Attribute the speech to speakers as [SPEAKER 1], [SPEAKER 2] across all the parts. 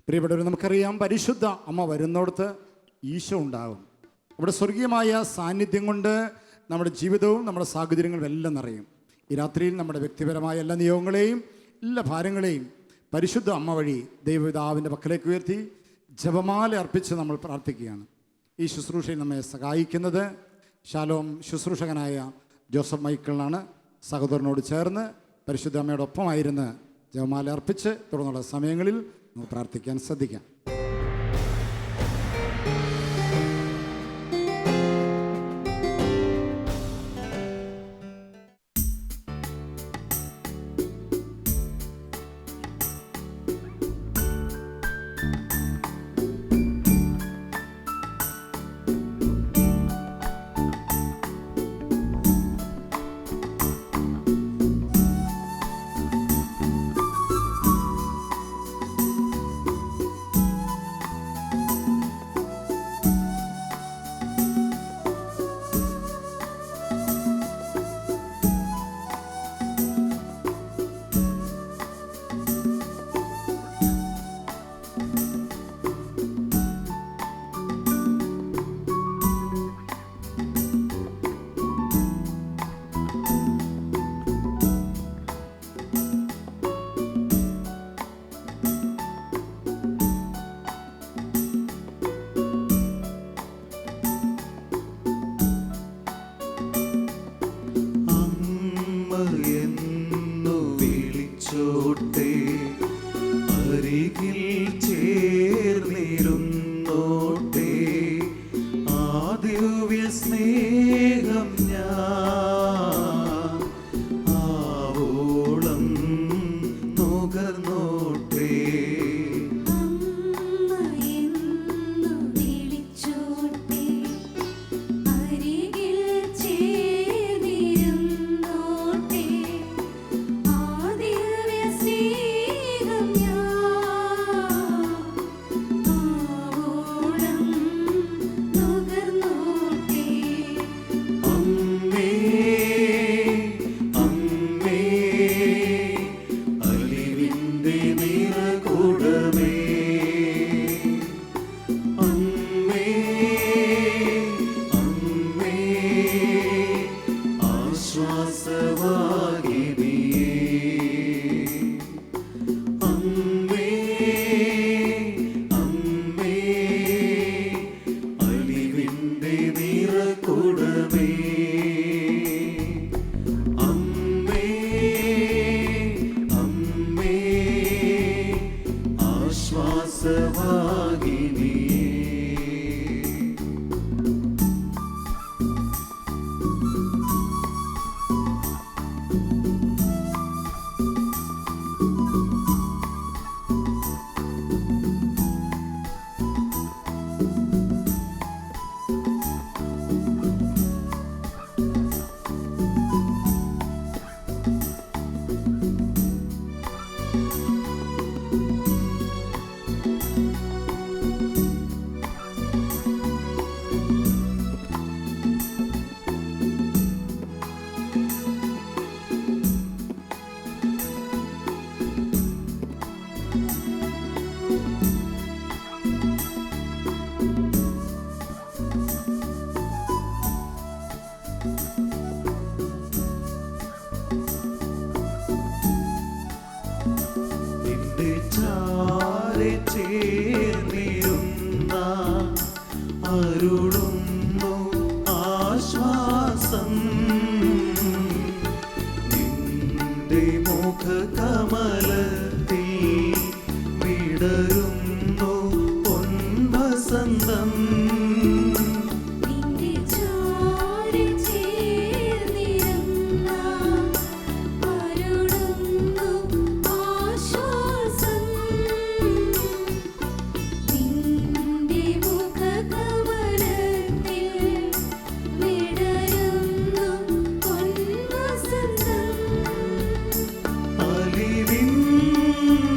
[SPEAKER 1] പ്രിയപ്പെട്ടവർ, നമുക്കറിയാം പരിശുദ്ധ അമ്മ വരുന്നിടത്ത് ഈശോ ഉണ്ടാകും. അവിടെ സ്വർഗീയമായ സാന്നിധ്യം കൊണ്ട് നമ്മുടെ ജീവിതവും നമ്മുടെ സാഹചര്യങ്ങളും എല്ലാം നിറയും. ഈ രാത്രിയിൽ നമ്മുടെ വ്യക്തിപരമായ എല്ലാ നിയോഗങ്ങളെയും എല്ലാ ഭാരങ്ങളെയും പരിശുദ്ധ അമ്മ വഴി ദൈവപിതാവിൻ്റെ പക്കലേക്ക് ഉയർത്തി ജപമാല അർപ്പിച്ച് നമ്മൾ പ്രാർത്ഥിക്കുകയാണ്. ഈ ശുശ്രൂഷയിൽ നമ്മെ സഹായിക്കുന്നത് ശാലോം ശുശ്രൂഷകനായ ജോസഫ് മൈക്കിളിനാണ്. സഹോദരനോട് ചേർന്ന് പരിശുദ്ധ അമ്മയോടൊപ്പമായിരുന്ന് ജപമാല അർപ്പിച്ച് തുടർന്നുള്ള സമയങ്ങളിൽ നമുക്ക് പ്രാർത്ഥിക്കാൻ ശ്രദ്ധിക്കാം.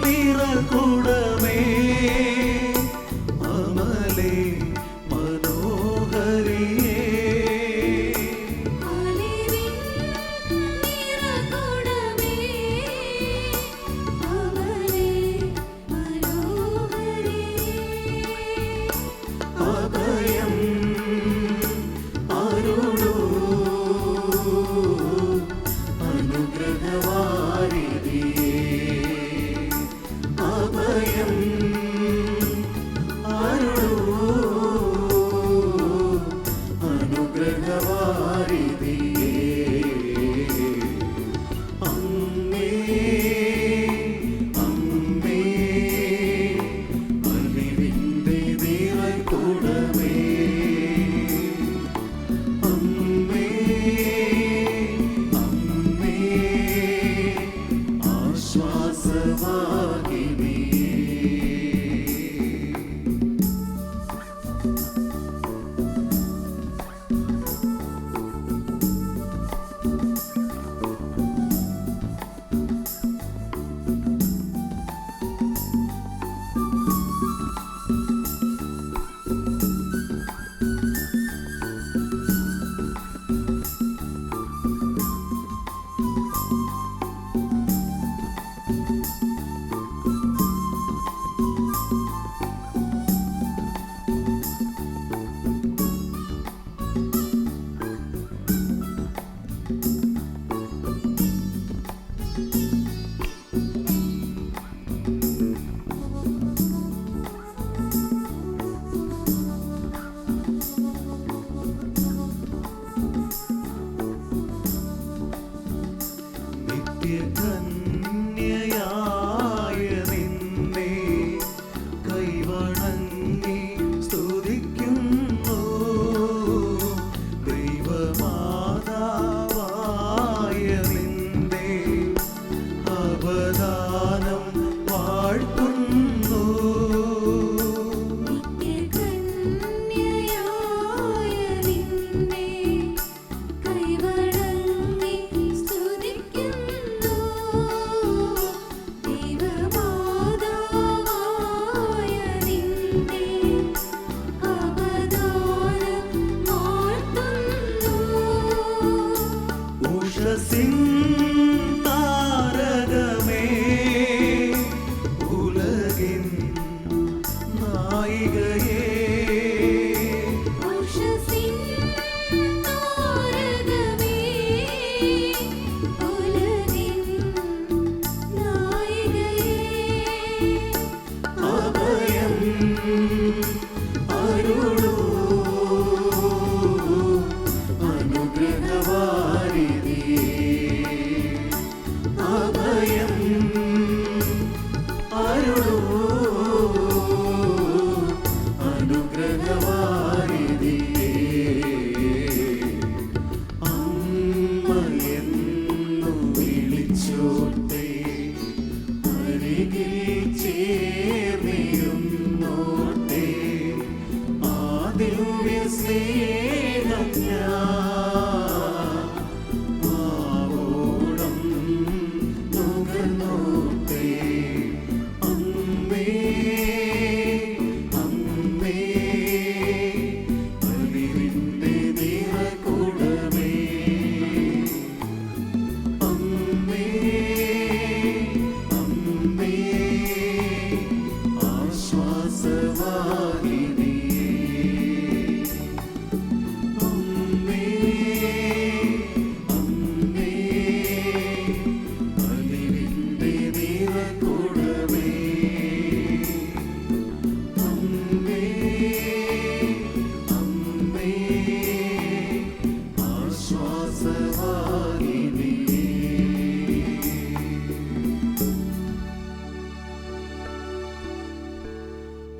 [SPEAKER 2] നിറകുടമേ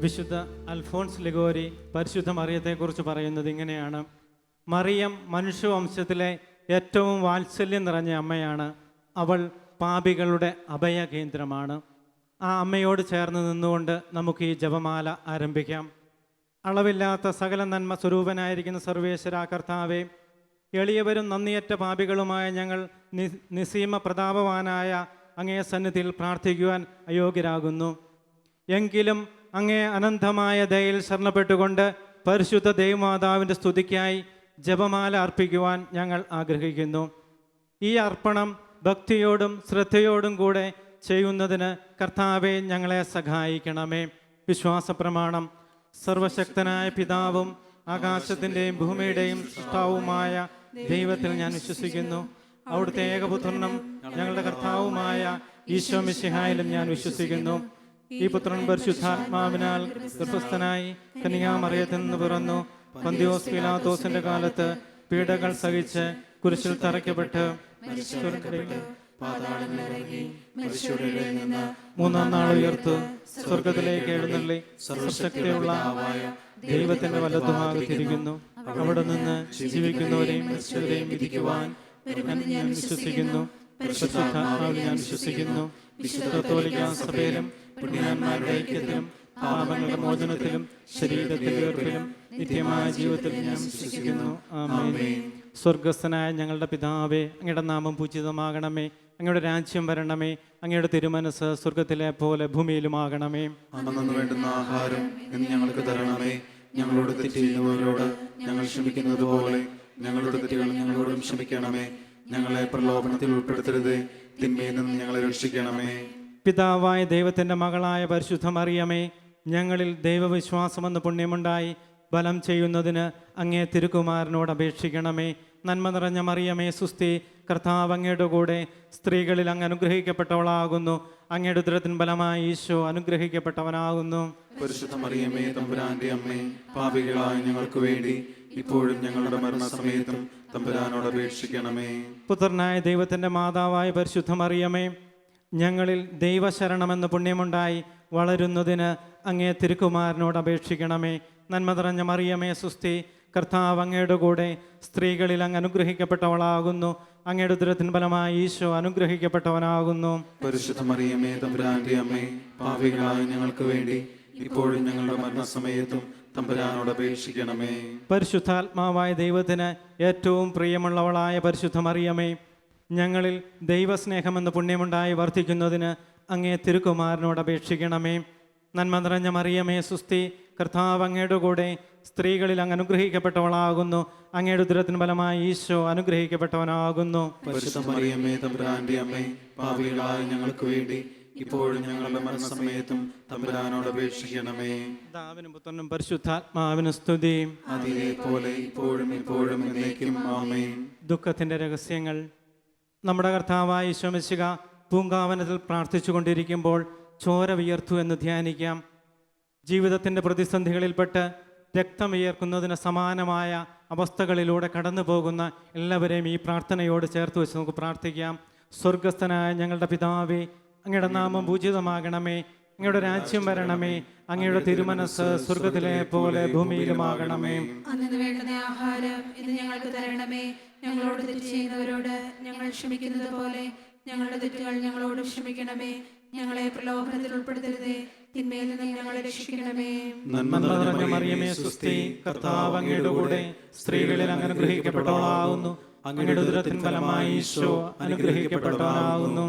[SPEAKER 2] വിശുദ്ധ അൽഫോൺസ് ലിഗോരി പരിശുദ്ധ മറിയത്തെക്കുറിച്ച് പറയുന്നത് ഇങ്ങനെയാണ്: മറിയം മനുഷ്യവംശത്തിലെ ഏറ്റവും വാത്സല്യം നിറഞ്ഞ അമ്മയാണ്. അവൾ പാപികളുടെ അഭയകേന്ദ്രമാണ്. ആ അമ്മയോട് ചേർന്ന് നിന്നുകൊണ്ട് നമുക്ക് ഈ ജപമാല ആരംഭിക്കാം. അളവില്ലാത്ത സകല നന്മ സ്വരൂപനായിരിക്കുന്ന സർവേശ്വര കർത്താവേ, എളിയവരും നന്ദിയറ്റ പാപികളുമായ ഞങ്ങൾ നിസീമ പ്രതാപവാനായ അങ്ങേ സന്നിധിയിൽ പ്രാർത്ഥിക്കുവാൻ അയോഗ്യരാകുന്നു. എങ്കിലും അങ്ങേ അനന്തമായ ദയയിൽ ശരണപ്പെട്ടുകൊണ്ട് പരിശുദ്ധ ദൈവമാതാവിൻ്റെ സ്തുതിക്കായി ജപമാല അർപ്പിക്കുവാൻ ഞങ്ങൾ ആഗ്രഹിക്കുന്നു. ഈ അർപ്പണം ഭക്തിയോടും ശ്രദ്ധയോടും കൂടെ ചെയ്യുന്നതിന് കർത്താവെ ഞങ്ങളെ സഹായിക്കണമേ. വിശ്വാസ പ്രമാണം: സർവശക്തനായ പിതാവും ആകാശത്തിൻ്റെയും ഭൂമിയുടെയും സൃഷ്ടാവുമായ ദൈവത്തിൽ ഞാൻ വിശ്വസിക്കുന്നു. അവിടുത്തെ ഏകപുത്രനും ഞങ്ങളുടെ കർത്താവുമായ ഈശോ മിശിഹായിലും ഞാൻ വിശ്വസിക്കുന്നു. ഈ പുത്രൻ പരിശുദ്ധാത്മാവിനാൽ ഗർഭസ്ഥനായി കന്യകാമറിയത്തിൽ നിന്ന് പിറന്നു. പന്തിയോസ് പീലാത്തോസിന്റെ കാലത്ത് പീഡകൾ സഹിച്ച് കുരിശിൽ തറയ്ക്കപ്പെട്ട് മൂന്നാം നാൾ ഉയർത്തു സ്വർഗത്തിലേക്ക് എഴുന്നള്ളി സർവശക്തിയുള്ള ദൈവത്തിന്റെ വലതുഭാഗത്തിരിക്കുന്നു. അവിടെ നിന്ന് ജീവിക്കുന്നവരെയും മരിച്ചവരെയും വിധിക്കുവാൻ ഞാൻ വിശ്വസിക്കുന്നു. പരിശുദ്ധാത്മാവിൽ ഞാൻ വിശ്വസിക്കുന്നു. വിശുദ്ധ കത്തോലിക്കാ സഭയിലും പുണ്യവാന്മാരുടെ ഐക്യത്തിലും പാപങ്ങളുടെ മോചനത്തിലും ശരീരത്തിന്റെ ഉയർപ്പിലും നിത്യമായ ജീവിതത്തിൽ ഞാൻ വിശ്വസിക്കുന്നു. ആമേൻ. സ്വർഗസ്ഥനായ ഞങ്ങളുടെ പിതാവേ, അങ്ങയുടെ നാമം പൂജിതമാകണമേ. അങ്ങയുടെ രാജ്യം വരണമേ. അങ്ങയുടെ തിരുമനസ് സ്വർഗത്തിലെ പോലെ ഭൂമിയിലുമാകണമേ.
[SPEAKER 3] അന്നു വേണ്ടുന്ന ആഹാരം ഇന്ന് ഞങ്ങൾക്ക് തരണമേ. ഞങ്ങളോട് തെറ്റ് ചെയ്യുന്നവരോട് ഞങ്ങൾ ക്ഷമിക്കുന്നത് പോലെ ഞങ്ങളുടെ തെറ്റുകൾ ഞങ്ങളോടും ക്ഷമിക്കണമേ. ഞങ്ങളെ പ്രലോഭനത്തിൽ ഉൾപ്പെടുത്തരുത്, തിന്മയിൽ നിന്ന് ഞങ്ങളെ രക്ഷിക്കണമേ.
[SPEAKER 2] പിതാവായ ദൈവത്തിൻ്റെ മകളായ പരിശുദ്ധ മറിയമേ, ഞങ്ങളിൽ ദൈവവിശ്വാസമെന്ന പുണ്യമുണ്ടായി ബലം ചെയ്യുന്നതിന് അങ്ങേ തിരുക്കുമാരനോട് അപേക്ഷിക്കണമേ. നന്മ നിറഞ്ഞ മറിയമേ സുസ്തി, കർത്താവ് അങ്ങയുടെ കൂടെ സ്ത്രീകളിൽ അങ്ങ് അനുഗ്രഹിക്കപ്പെട്ടവളാകുന്നു. അങ്ങയുടെ ഉദരത്തിൻ ബലമായി ഈശോ അനുഗ്രഹിക്കപ്പെട്ടവനാകുന്നു.
[SPEAKER 3] പരിശുദ്ധ മറിയമേ തമ്പുരാന്റെ അമ്മേ, പാപികളായ ഞങ്ങൾക്ക് വേണ്ടി ഇപ്പോഴും ഞങ്ങളുടെ മരണസമയത്തും തമ്പുരാനോട് അപേക്ഷിക്കണമേ.
[SPEAKER 2] പുത്രനായ ദൈവത്തിൻ്റെ മാതാവായ പരിശുദ്ധ മറിയമേ, ഞങ്ങളിൽ ദൈവശരണമെന്ന പുണ്യമുണ്ടായി വളരുന്നതിന് അങ്ങേ തിരുക്കുമാരനോട് അപേക്ഷിക്കണമേ. നന്മ നിറഞ്ഞ മറിയമേ സുസ്തി, കർത്താവ് അങ്ങയുടെ കൂടെ സ്ത്രീകളിൽ അങ്ങ് അനുഗ്രഹിക്കപ്പെട്ടവളാകുന്നു. അങ്ങയുടെ ഉദരത്തിൻ ഫലമായി ഈശോ അനുഗ്രഹിക്കപ്പെട്ടവനാകുന്നു.
[SPEAKER 3] പരിശുദ്ധ മറിയമേ തമ്പുരാന്റെ അമ്മേ, പാപികളായ ഞങ്ങൾക്ക് വേണ്ടി ഇപ്പോഴും ഞങ്ങളുടെ മരണസമയത്തും തമ്പുരാനോട് അപേക്ഷിക്കണമേ.
[SPEAKER 2] പരിശുദ്ധാത്മാവായ ദൈവത്തിന് ഏറ്റവും പ്രിയമുള്ളവളായ പരിശുദ്ധ മറിയമേ, ഞങ്ങളിൽ ദൈവസ്നേഹമെന്ന പുണ്യമുണ്ടായി വർദ്ധിക്കുന്നതിന് അങ്ങേ തിരുക്കുമാരനോട് അപേക്ഷിക്കണമേ. നന്മ നിറഞ്ഞ മറിയമേ സുസ്തി, കർത്താവ് അങ്ങയുടെ കൂടെ സ്ത്രീകളിൽ അങ്ങ് അനുഗ്രഹിക്കപ്പെട്ടവളാകുന്നു. അങ്ങയുടെ ഉദരത്തിന് ഫലമായി ഈശോ അനുഗ്രഹിക്കപ്പെട്ടവനാകുന്നു.
[SPEAKER 3] പരിശുദ്ധ മറിയമേ തമ്പുരാന്റെ അമ്മേ, പാപികളായ ഞങ്ങൾക്ക് വേണ്ടി ഇപ്പോഴും ഞങ്ങളുടെ മരണസമയത്തും തമ്പുരാനോട് അപേക്ഷിക്കണമേ.
[SPEAKER 2] പിതാവിനും പുത്രനും പരിശുദ്ധാത്മാവിനും സ്തുതി.
[SPEAKER 3] അതിലെ പോലെ ഇപ്പോഴും എപ്പോഴും എന്നേക്കും ആമേൻ.
[SPEAKER 2] ദുഃഖത്തിന്റെ രഹസ്യങ്ങൾ. നമ്മുടെ കർത്താവായ ഈശോ മിശിഹ പൂങ്കാവനത്തിൽ പ്രാർത്ഥിച്ചു കൊണ്ടിരിക്കുമ്പോൾ ചോര വിയർത്തു എന്ന് ധ്യാനിക്കാം. ജീവിതത്തിൻ്റെ പ്രതിസന്ധികളിൽപ്പെട്ട് രക്തം വിയർക്കുന്നതിന് സമാനമായ അവസ്ഥകളിലൂടെ കടന്നു പോകുന്ന എല്ലാവരെയും ഈ പ്രാർത്ഥനയോട് ചേർത്ത് വെച്ച് നമുക്ക് പ്രാർത്ഥിക്കാം. സ്വർഗസ്ഥനായ ഞങ്ങളുടെ പിതാവേ, അങ്ങയുടെ നാമം പൂജിതമാകണമേ. അങ്ങയുടെ രാജ്യം വരണമേ. അങ്ങയുടെ തിരുമനസ് സ്വർഗത്തിലെ പോലെ ഭൂമിയിലുമാകണമേ.
[SPEAKER 4] അന്നു വേണ്ടുന്ന ആഹാരം ഇന്ന് ഞങ്ങൾക്ക് തരണമേ. ഞങ്ങളോട് തെറ്റ് ചെയ്യുന്നവരോട് ഞങ്ങൾ ക്ഷമിക്കുന്നത് പോലെ ഞങ്ങളുടെ തെറ്റുകൾ ഞങ്ങളോട് ക്ഷമിക്കണമേ. ഞങ്ങളെ പ്രലോഭനത്തിൽ ഉൾപ്പെടുത്തരുതേ, തിന്മയിൽ നിന്ന് ഞങ്ങളെ രക്ഷിക്കണമേ.
[SPEAKER 2] നന്മ നിറഞ്ഞ മറിയമേ സുസ്തി, കർത്താവ് അങ്ങയുടെ കൂടെ സ്ത്രീകളിൽ അങ്ങ് അനുഗ്രഹിക്കപ്പെട്ടവളാകുന്നു. അങ്ങയുടെ ഉദരത്തിൻ ഫലമായി ഈശോ അനുഗ്രഹിക്കപ്പെട്ടവനാകുന്നു.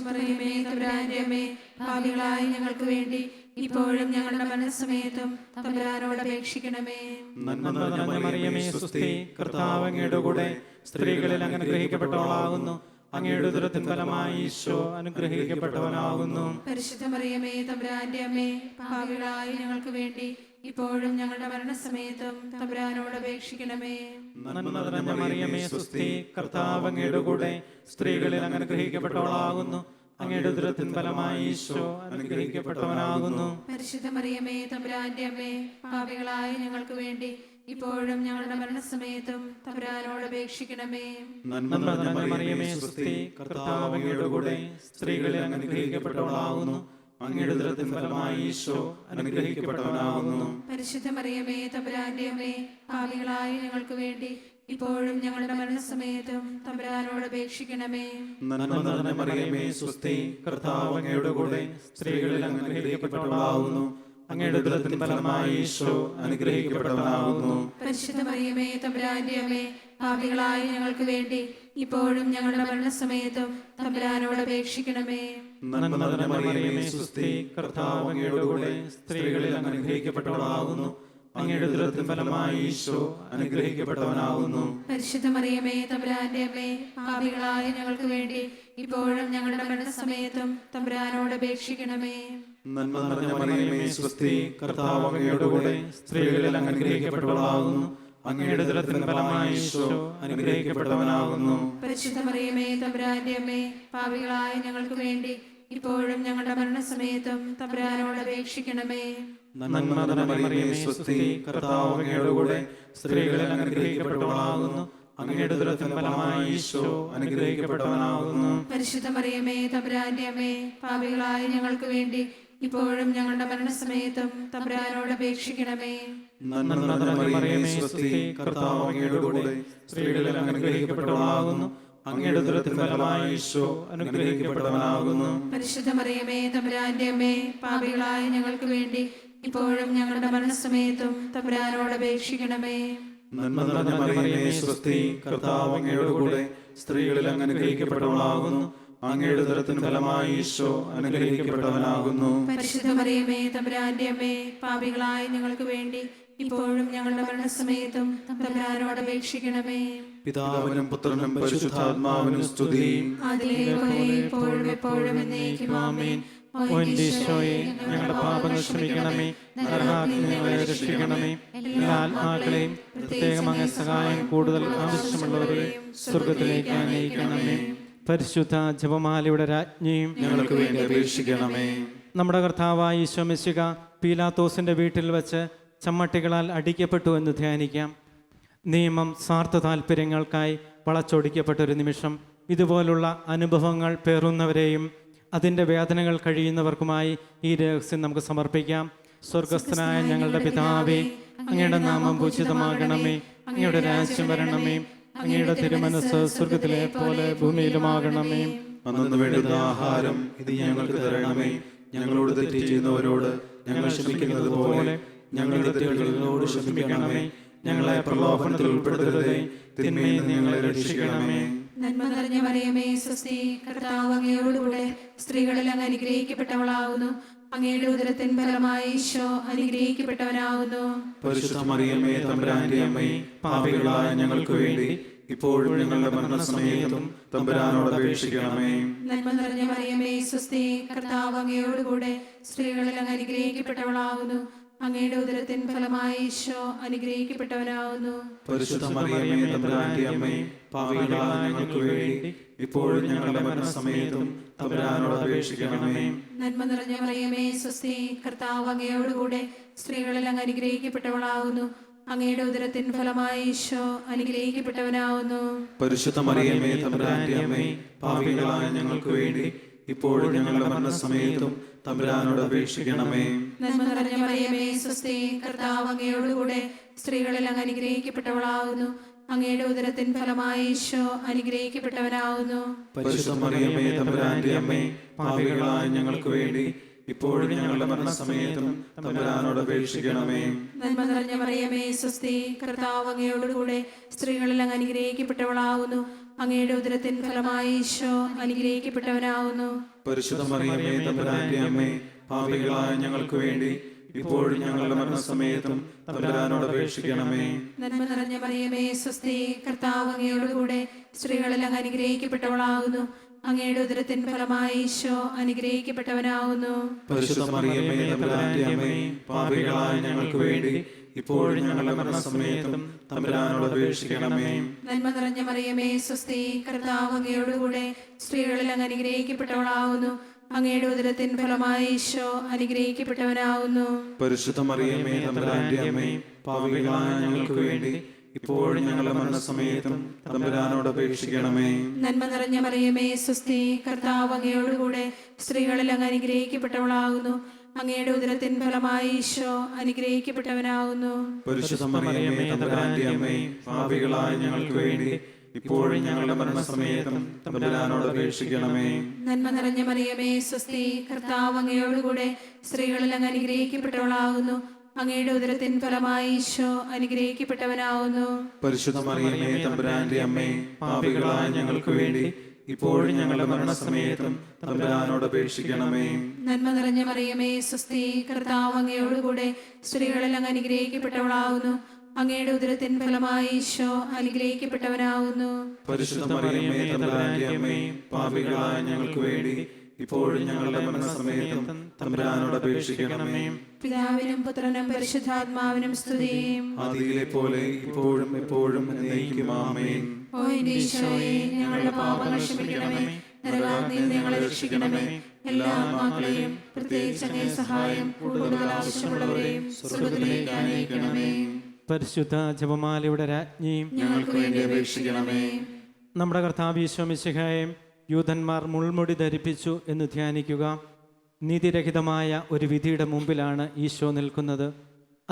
[SPEAKER 4] മറിയമേ തമ്പുരാന്റെ അമ്മേ, പാപികളായ ഞങ്ങൾക്ക് വേണ്ടി ഇപ്പോഴും ഞങ്ങളുടെ മരണസമയത്തും തമ്പുരാനോട് അപേക്ഷിക്കണമേ.
[SPEAKER 2] നന്മ നിറഞ്ഞ മറിയമേ സുസ്തി, കർത്താവ് അങ്ങയുടെ കൂടെ സ്ത്രീകളിൽ അങ്ങ് അനുഗ്രഹിക്കപ്പെട്ടവളാകുന്നു. അങ്ങയുടെ ഉദരത്തിൻ ഫലമായി ഈശോ അനുഗ്രഹിക്കപ്പെട്ടവനാകുന്നു.
[SPEAKER 4] പരിശുദ്ധ മറിയമേ തമ്പുരാന്റെ അമ്മേ, പാപികളായ ഞങ്ങൾക്ക് വേണ്ടി ഇപ്പോഴും ഞങ്ങളുടെ മരണസമയത്തും തമ്പുരാനോട് അപേക്ഷിക്കണമേ.
[SPEAKER 2] നന്മ നിറഞ്ഞ മറിയമേ സ്വസ്തി, കർത്താവ് അങ്ങയുടെ കൂടെ സ്ത്രീകളിൽ അങ്ങ് അനുഗ്രഹിക്കപ്പെട്ടവളാകുന്നു. അങ്ങയുടെ ഉദരത്തിൻ ഫലമായി ഈശോ അനുഗ്രഹിക്കപ്പെട്ടവനാകുന്നു.
[SPEAKER 4] പരിശുദ്ധ മറിയമേ തമ്പുരാന്റെ അമ്മേ, പാപികളായ ഞങ്ങൾക്ക് വേണ്ടി ഇപ്പോഴും ഞങ്ങളുടെ മരണസമയത്തും തമ്പുരാനോട് അപേക്ഷിക്കണമേ.
[SPEAKER 2] നന്മ നിറഞ്ഞ മറിയമേ സ്വസ്തി, കർത്താവ് അങ്ങയുടെ കൂടെ സ്ത്രീകളിൽ അങ്ങ് അനുഗ്രഹിക്കപ്പെട്ടവളാകുന്നു. അങ്ങയുടെ ഉദരത്തിൻ ഫലമായി ഈശോ അനുഗ്രഹിക്കപ്പെട്ടവനാകുന്നു.
[SPEAKER 4] പരിശുദ്ധ മറിയമേ തമ്പുരാന്റെ അമ്മേ, പാപികളായ ഞങ്ങൾക്ക് വേണ്ടി ഇപ്പോഴും ഞങ്ങളുടെ മരണസമയത്തും തമ്പുരാനോട് അപേക്ഷിക്കണമേ.
[SPEAKER 3] നന്മ നിറഞ്ഞ മറിയമേ സ്വസ്തി, കർത്താവ് അങ്ങയുടെ കൂടെ സ്ത്രീകളിൽ അങ്ങ് അനുഗ്രഹിക്കപ്പെട്ടവളാകുന്നു. അങ്ങയുടെ ഉദരത്തിൻ ഫലമായി ഈശോ അനുഗ്രഹിക്കപ്പെട്ടവനാകുന്നു.
[SPEAKER 4] പരിശുദ്ധ മറിയമേ തമ്പുരാന്റെ അമ്മേ, പാപികളായ ഞങ്ങൾക്ക് വേണ്ടി ഇപ്പോഴും ഞങ്ങളുടെ മരണസമയത്തും തമ്പുരാനോട് അപേക്ഷിക്കണമേ.
[SPEAKER 3] നന്മ നിറഞ്ഞ മറിയമേ സ്വസ്തി, കർത്താവ് അങ്ങയുടെ കൂടെ സ്ത്രീകളിൽ അങ്ങ് അനുഗ്രഹിക്കപ്പെട്ടവളാകുന്നു. അങ്ങയുടെ ഉദരത്തിൻ ഫലമായി ഈശോ അനുഗ്രഹിക്കപ്പെട്ടവനാകുന്നു.
[SPEAKER 4] പരിശുദ്ധ മറിയമേ തമ്പുരാന്റെ അമ്മേ, പാപികളായ ഞങ്ങൾക്ക് വേണ്ടി ഇപ്പോഴും ഞങ്ങളുടെ മരണസമയത്തും തമ്പുരാനോട് അപേക്ഷിക്കണമേ.
[SPEAKER 3] നന്മ നിറഞ്ഞ മറിയമേ സ്വസ്തി, കർത്താവ് അങ്ങയുടെ കൂടെ സ്ത്രീകളിൽ അങ്ങ് അനുഗ്രഹിക്കപ്പെട്ടവളാകുന്നു. അങ്ങയുടെ ഉദരത്തിൻ ഫലമായി ഈശോ അനുഗ്രഹിക്കപ്പെട്ടവനാകുന്നു.
[SPEAKER 4] പരിശുദ്ധ മറിയമേ തമ്പുരാന്റെ അമ്മേ, പാപികളായ ഞങ്ങൾക്ക് വേണ്ടി ഇപ്പോഴും ഞങ്ങളുടെ മരണസമയത്തും തമ്പുരാനോട് അപേക്ഷിക്കണമേ.
[SPEAKER 3] നന്മ നിറഞ്ഞ മറിയമേ സ്വസ്തി, കർത്താവ് അങ്ങയുടെ കൂടെ സ്ത്രീകളിൽ അങ്ങ് അനുഗ്രഹിക്കപ്പെട്ടവളാകുന്നു. അങ്ങയുടെ ഉദരത്തിൻ ഫലമായി ഈശോ അനുഗ്രഹിക്കപ്പെട്ടവനാകുന്നു.
[SPEAKER 4] പരിശുദ്ധ മറിയമേ തമ്പുരാന്റെ അമ്മേ, പാപികളായ ഞങ്ങൾക്ക് വേണ്ടി ഇപ്പോഴും ഞങ്ങളുടെ മരണസമയത്തും തമ്പുരാനോട് അപേക്ഷിക്കണമേ.
[SPEAKER 3] നന്മ നിറഞ്ഞ മറിയമേ സ്വസ്തി, കർത്താവ് അങ്ങയുടെ കൂടെ സ്ത്രീകളിൽ അങ്ങ് അനുഗ്രഹിക്കപ്പെട്ടവളാകുന്നു. അങ്ങയുടെ ഉദരത്തിൻ ഫലമായി ഈശോ അനുഗ്രഹിക്കപ്പെട്ടവനാകുന്നു.
[SPEAKER 4] പരിശുദ്ധ മറിയമേ തമ്പുരാന്റെ അമ്മേ, പാപികളായ ഞങ്ങൾക്ക് വേണ്ടി ഇപ്പോഴും ഞങ്ങളുടെ മരണസമയത്തും തമ്പുരാനോട് അപേക്ഷിക്കണമേ.
[SPEAKER 3] നന്മ നിറഞ്ഞ മറിയമേ സ്വസ്തി, കർത്താവ് അങ്ങയുടെ കൂടെ സ്ത്രീകളിൽ അങ്ങ് അനുഗ്രഹിക്കപ്പെട്ടവളാകുന്നു. അങ്ങയുടെ ഉദരത്തിൻ ഫലമായി ഈശോ അനുഗ്രഹിക്കപ്പെട്ടവനാകുന്നു.
[SPEAKER 4] പരിശുദ്ധ മറിയമേ തമ്പുരാന്റെ അമ്മേ, പാപികളായ ഞങ്ങൾക്ക് വേണ്ടി ഇപ്പോഴും ഞങ്ങളുടെ മരണസമയത്തും തമ്പുരാനോട് അപേക്ഷിക്കണമേ.
[SPEAKER 3] പിതാവിനും പുത്രനും പരിശുദ്ധാത്മാവിനും സ്തുതി.
[SPEAKER 4] അതിലെ പോലെ ഇപ്പോഴും എപ്പോഴും എന്നേക്കും ആമേൻ.
[SPEAKER 2] ഓ എൻ്റെ ഈശോയെ, ഞങ്ങളുടെ പാപങ്ങൾ ക്ഷമിക്കണമേ, നരകാഗ്നിയിൽ ഞങ്ങളെ രക്ഷിക്കണമേ. എല്ലാ ആത്മാക്കളെയും പ്രത്യേകം അങ്ങേ സഹായം കൂടുതൽ ആവശ്യമുള്ളവരെ സ്വർഗത്തിലേക്ക് അനയിക്കണമേ. പരിശുദ്ധ ജപമാലയുടെ രാജ്ഞിയും
[SPEAKER 3] ഞങ്ങൾക്ക് വേണ്ടി അപേക്ഷിക്കണമേ.
[SPEAKER 2] നമ്മുടെ കർത്താവായ ഈശോ മിശിഹ പീലാത്തോസിന്റെ വീട്ടിൽ വെച്ച് ചമ്മട്ടികളാൽ അടിക്കപ്പെട്ടു എന്ന് ധ്യാനിക്കാം. നിയമം സ്വാർത്ഥ താല്പര്യങ്ങൾക്കായി വളച്ചൊടിക്കപ്പെട്ടൊരു നിമിഷം. ഇതുപോലുള്ള അനുഭവങ്ങൾ പേറുന്നവരെയും അതിൻ്റെ വേദനകൾ കഴിയുന്നവർക്കുമായി ഈ രഹസ്യം നമുക്ക് സമർപ്പിക്കാം. സ്വർഗസ്ഥനായ ഞങ്ങളുടെ പിതാവേ, അങ്ങയുടെ നാമം പൂജിതമാകണമേ. അങ്ങയുടെ രാജ്യം വരണമേ. അങ്ങയുടെ തിരുമനസ്സ് സ്വർഗത്തിലെ പോലെ ഭൂമിയിലുമാകണമേ.
[SPEAKER 3] അന്നു വേണ്ടുന്ന ആഹാരം ഇത് ഞങ്ങൾക്ക് തരണമേ. ഞങ്ങളോട് തെറ്റ് ചെയ്യുന്നവരോട് ഞങ്ങൾ ക്ഷമിക്കുന്നത് പോലെ ഞങ്ങളുടെ തെറ്റുകളോട് ക്ഷമിക്കണമേ. ഞങ്ങളെ പ്രലോഭനത്തിൽ ഉൾപ്പെടുത്തരുതേ, തിന്മയിൽ നിന്ന് ഞങ്ങളെ രക്ഷിക്കണമേ.
[SPEAKER 4] നന്മ നിറഞ്ഞ മറിയമേ സ്വസ്തി, കർത്താവ് അങ്ങയോടുകൂടെ സ്ത്രീകളിൽ അങ്ങ് അനുഗ്രഹിക്കപ്പെട്ടവളാകുന്നു. അങ്ങയുടെ ഉദരത്തിൻ ഫലമായി ഈശോ അനുഗ്രഹിക്കപ്പെട്ടവനാകുന്നു.
[SPEAKER 3] പരിശുദ്ധ മറിയമേ തമ്പുരാന്റെ അമ്മേ, പാപികളായ ഞങ്ങൾക്ക് വേണ്ടി ഇപ്പോഴും ഞങ്ങളുടെ മരണസമയത്തും തമ്പുരാനോട് അപേക്ഷിക്കണമേ.
[SPEAKER 4] നന്മ നിറഞ്ഞ മറിയമേ സ്വസ്തി, കർത്താവ് അങ്ങയോടുകൂടെ സ്ത്രീകളിൽ അങ്ങ് അനുഗ്രഹിക്കപ്പെട്ടവളാകുന്നു. അങ്ങയുടെ ഉദരത്തിൻ ഫലമായി ഈശോ അനുഗ്രഹിക്കപ്പെട്ടവനാകുന്നു.
[SPEAKER 3] പരിശുദ്ധ മറിയമേ തമ്പുരാന്റെ അമ്മേ, പാപികളായ ഞങ്ങൾക്ക് വേണ്ടി ഇപ്പോഴും ഞങ്ങളുടെ മരണസമയത്തും തമ്പുരാനോട് അപേക്ഷിക്കണമേ.
[SPEAKER 4] നന്മ നിറഞ്ഞ മറിയമേ സ്വസ്തി, കർത്താവ് അങ്ങയോടുകൂടെ സ്ത്രീകളിൽ അങ്ങ് അനുഗ്രഹിക്കപ്പെട്ടവളാകുന്നു. അങ്ങയുടെ ഉദരത്തിൻ ഫലമായി ഈശോ അനുഗ്രഹിക്കപ്പെട്ടവനാകുന്നു.
[SPEAKER 3] പരിശുദ്ധ മറിയമേ തമ്പുരാന്റെ അമ്മേ, പാപികളായ ഞങ്ങൾക്ക് വേണ്ടി ഇപ്പോഴും ഞങ്ങളുടെ മരണസമയത്തും തമ്പുരാനോട് അപേക്ഷിക്കണമേ.
[SPEAKER 4] നന്മ നിറഞ്ഞ മറിയമേ സ്വസ്തി, കർത്താവ് അങ്ങയോടുകൂടെ സ്ത്രീകളിൽ അങ്ങ് അനുഗ്രഹിക്കപ്പെട്ടവളാകുന്നു. അങ്ങയുടെ ഉദരത്തിൻ ഫലമായി ഈശോ അനുഗ്രഹിക്കപ്പെട്ടവനാകുന്നു.
[SPEAKER 3] പരിശുദ്ധ മറിയമേ തമ്പുരാന്റെ അമ്മേ, പാപികളായ ഞങ്ങൾക്ക് വേണ്ടി ഇപ്പോഴും ഞങ്ങളുടെ മരണസമയത്തും തമ്പുരാനോട് അപേക്ഷിക്കണമേ.
[SPEAKER 4] നന്മ നിറഞ്ഞ മറിയമേ സ്വസ്തി, കർത്താവ് അങ്ങയോടുകൂടെ സ്ത്രീകളിൽ അങ്ങ് അനുഗ്രഹിക്കപ്പെട്ടവളാകുന്നു. അങ്ങയുടെ ഉദരത്തിൻ ഫലമായി ഈശോ അനുഗ്രഹിക്കപ്പെട്ടവനാകുന്നു.
[SPEAKER 3] പരിശുദ്ധ മറിയമേ തമ്പുരാന്റെ അമ്മേ, പാപികളായ ഞങ്ങൾക്ക് വേണ്ടി ഇപ്പോഴും ഞങ്ങളുടെ മരണസമയത്തും തമ്പുരാനോട് അപേക്ഷിക്കണമേ.
[SPEAKER 4] നന്മ നിറഞ്ഞ മറിയമേ സ്വസ്തി, കർത്താവ് അങ്ങയോടുകൂടെ സ്ത്രീകളിൽ അങ്ങ് അനുഗ്രഹിക്കപ്പെട്ടവളാകുന്നു. അങ്ങയുടെ ഉദരത്തിൻ ഫലമായി ഈശോ അനുഗ്രഹിക്കപ്പെട്ടവനാകുന്നു.
[SPEAKER 3] പരിശുദ്ധ മറിയമേ തമ്പുരാന്റെ അമ്മേ, പാപികളായ ഞങ്ങൾക്ക് വേണ്ടി ഇപ്പോഴും ഞങ്ങളുടെ മരണസമയത്തും തമ്പുരാനോട് അപേക്ഷിക്കണമേ.
[SPEAKER 4] നന്മ നിറഞ്ഞ മറിയമേ സ്വസ്തി, കർത്താവ് അങ്ങയോടുകൂടെ സ്ത്രീകളിൽ അങ്ങ് അനുഗ്രഹിക്കപ്പെട്ടവളാകുന്നു. അങ്ങയുടെ ഉദരത്തിൻ ഫലമായി ഈശോ അനുഗ്രഹിക്കപ്പെട്ടവനാകുന്നു.
[SPEAKER 3] പരിശുദ്ധ മറിയമേ തമ്പുരാന്റെ അമ്മേ, പാപികളായ ഞങ്ങൾക്ക് വേണ്ടി ഇപ്പോഴും ഞങ്ങളുടെ മരണസമയത്തും തമ്പുരാനോട് അപേക്ഷിക്കണമേ.
[SPEAKER 4] നന്മ നിറഞ്ഞ മറിയമേ സ്വസ്തി, കർത്താവ് അങ്ങയോടുകൂടെ സ്ത്രീകളിൽ അങ്ങ് അനുഗ്രഹിക്കപ്പെട്ടവളാകുന്നു. അങ്ങയുടെ ഉദരത്തിൻ ഫലമായി ഈശോ അനുഗ്രഹിക്കപ്പെട്ടവനാകുന്നു.
[SPEAKER 3] പരിശുദ്ധ മറിയമേ തമ്പുരാന്റെ അമ്മേ, പാപികളായ ഞങ്ങൾക്ക് വേണ്ടി ഇപ്പോഴും ഞങ്ങളുടെ മരണസമയത്തും തമ്പുരാനോട് അപേക്ഷിക്കണമേ.
[SPEAKER 4] നന്മ നിറഞ്ഞ മറിയമേ സ്വസ്തി, കർത്താവ് അങ്ങയോടുകൂടെ സ്ത്രീകളിൽ അങ്ങ് അനുഗ്രഹിക്കപ്പെട്ടവളാകുന്നു. അങ്ങയുടെ ഉദരത്തിൻ ഫലമായി ഈശോ അനുഗ്രഹിക്കപ്പെട്ടവനാകുന്നു.
[SPEAKER 3] പരിശുദ്ധ മറിയമേ തമ്പുരാന്റെ അമ്മേ, പാപികളായ ഞങ്ങൾക്ക് വേണ്ടി ഇപ്പോഴും ഞങ്ങളുടെ മരണസമയത്തും തമ്പുരാനോട് അപേക്ഷിക്കണമേ.
[SPEAKER 4] നന്മ നിറഞ്ഞ മറിയമേ സ്വസ്തി, കർത്താവ് അങ്ങയോടുകൂടെ സ്ത്രീകളിൽ അങ്ങ് അനുഗ്രഹിക്കപ്പെട്ടവളാകുന്നു. അങ്ങയുടെ ഉദരത്തിൻ ഫലമായി ഈശോ അനുഗ്രഹിക്കപ്പെട്ടവനാകുന്നു.
[SPEAKER 3] പരിശുദ്ധ മറിയമേ തമ്പുരാന്റെ അമ്മേ, പാപികളായ ഞങ്ങൾക്ക് വേണ്ടി ഇപ്പോഴും ഞങ്ങളുടെ മരണസമയത്തും തമ്പുരാനോട് അപേക്ഷിക്കണമേ.
[SPEAKER 4] പിതാവിനും പുത്രനും പരിശുദ്ധാത്മാവിനും സ്തുതിയും.
[SPEAKER 3] ആദിയിലെ പോലെ ഇപ്പോഴും എപ്പോഴും എന്നേക്കും ആമേൻ.
[SPEAKER 4] ഓ എന്റെ ഈശോയെ, ഞങ്ങളുടെ പാപങ്ങൾ ക്ഷമിക്കണമേ, നരകാഗ്നിയിൽ ഞങ്ങളെ രക്ഷിക്കണമേ. എല്ലാ ആത്മാക്കളെയും പ്രത്യേകിച്ച് അങ്ങേ സഹായം കൂടുതൽ ആവശ്യമുള്ളവരെയും സ്വർഗ്ഗത്തിലേക്ക് അനയിക്കണമേ.
[SPEAKER 2] പരിശുദ്ധ ജപമാലയുടെ രാജ്ഞിയും
[SPEAKER 4] ഞങ്ങൾക്ക് വേണ്ടി അപേക്ഷിക്കണമേ.
[SPEAKER 2] നമ്മുടെ കർത്താവ് ഈശോ മിശിഹായെ യൂതന്മാർ മുൾമുടി ധരിപ്പിച്ചു എന്ന് ധ്യാനിക്കുക. നീതിരഹിതമായ ഒരു വിധിയുടെ മുമ്പിലാണ് ഈശോ നിൽക്കുന്നത്.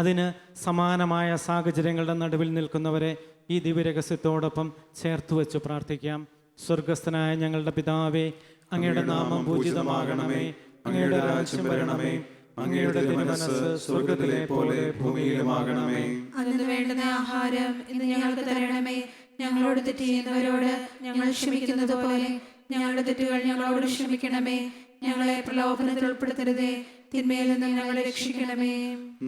[SPEAKER 2] അതിന് സമാനമായ സാഹചര്യങ്ങളുടെ നടുവിൽ നിൽക്കുന്നവരെ ഈ ദിവ്യരഹസ്യത്തോടൊപ്പം ചേർത്ത് വെച്ച് പ്രാർത്ഥിക്കാം. സ്വർഗസ്ഥനായ ഞങ്ങളുടെ പിതാവേ, അങ്ങയുടെ നാമം പൂജിതമാകണമേ, അങ്ങയുടെ രാജ്യം വരണമേ, അങ്ങയുടെ തിരുമനസ്സ് സ്വർഗത്തിലെ പോലെ ഭൂമിയിലുമാകണമേ.
[SPEAKER 4] അന്നു വേണ്ടുന്ന ആഹാരം ഇന്ന് ഞങ്ങൾക്ക് തരണമേ. ഞങ്ങളോട് തെറ്റ് ചെയ്യുന്നവരോട് ഞങ്ങൾ ക്ഷമിക്കുന്നത് പോലെ ഞങ്ങളുടെ തെറ്റുകൾ ഞങ്ങളോട് ക്ഷമിക്കണമേ. ഞങ്ങളെ പ്രലോഭനത്തിൽ ഉൾപ്പെടുത്തരുതേ, തിന്മയിൽ നിന്ന് ഞങ്ങളെ രക്ഷിക്കണമേ.